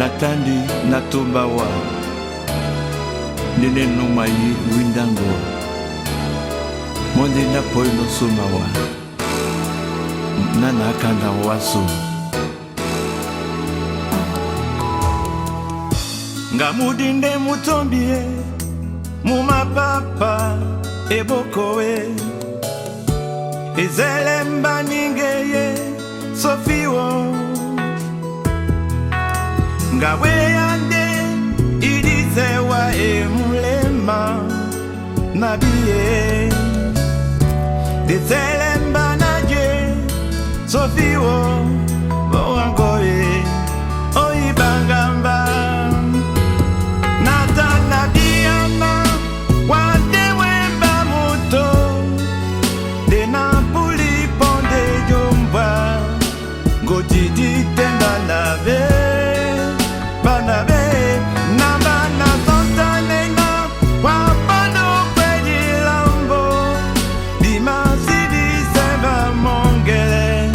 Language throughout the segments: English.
Natandi Natumbawa Nene no Mai Windango Monde na poi no sumawa Nana kanda wasu Ngamudinde mutombie Mumapapa ebokowe Ezelemba ningeye Sofiwo Ngawe yande Idizewa emulema Nabiye Ezelemba naje Sofiwo Boangoye Oibangamba Natana diana Wande wemba muto De Napoli ponde jomba Gotiti temba nave Banabe Nabana sontanena Wapano kweji lambo Dima sidi seba mongele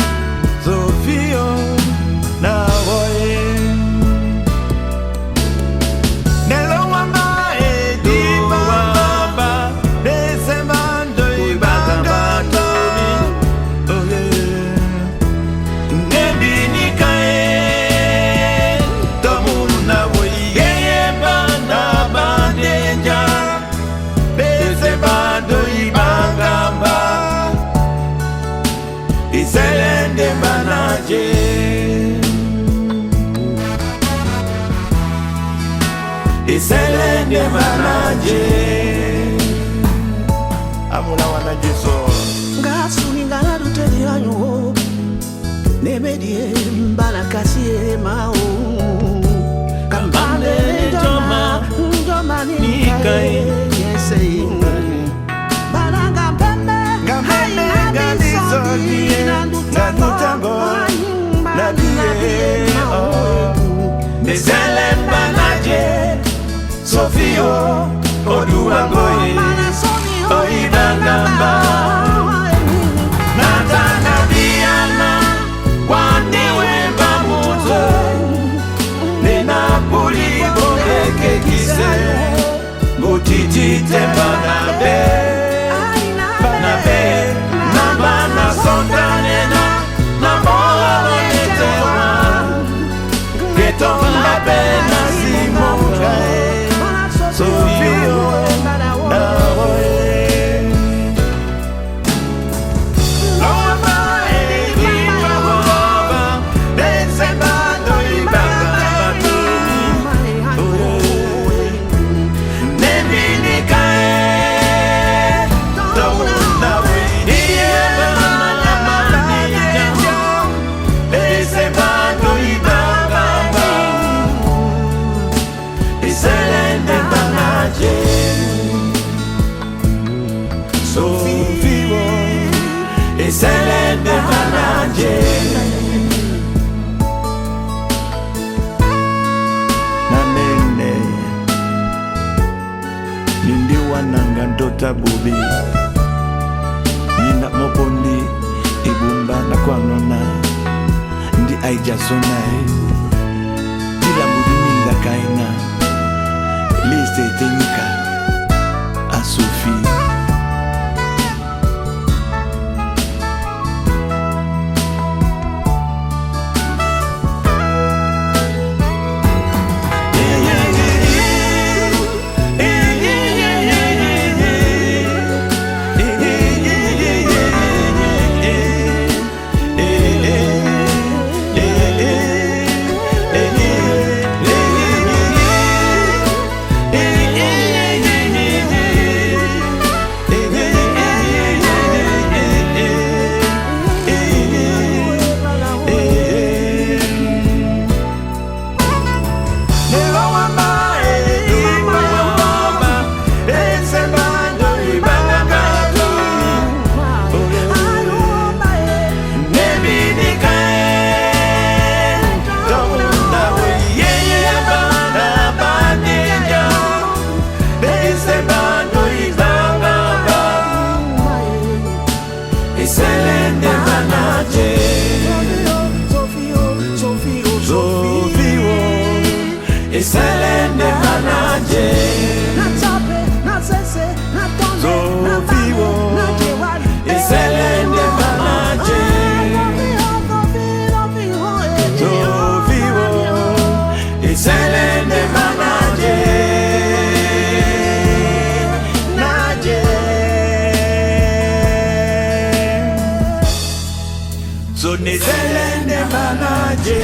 Sofio na woye Nelo wamba e di baba Desemando i baba tomi Nebi ni kae Tomu na woye Yeye bana bandeja Desemando i bangamba Iselende manaje Iselende manaje Amuna wanaje so Ngasuni ngana duteli anyo Nemedie mbala kasie mao Kambande njoma Njoma nikae Yese Balanga mpembe Ngameme nganisoni Nanutango Nabie Iselende manaje Sofio Oduwangoye Oibangamba Natana diana Wande wemba muto Ne Napoli boneke kise Gotiti temba nabe Banabe Nabana sontanena Namola wetewa Getonga bena simongae Sofio na woye Loma e viva waba Desembando i bangamba tumi Nebi ni kae Tomu na woye Iye bana manija Desembando i bangamba Iselende manaje Sofio Iselende manaje Nanene Nindi wananga ndota bubi Nina mopondi Ibumba na kwanona Ndi aijasonai Tila mudiminga kaina Liste tenika A Sophie manaje Natsape, natsese, natonze, Zoviwo nakewali Iselende manaje Zoviwo Iselende manaje Naje Zone Iselende manaje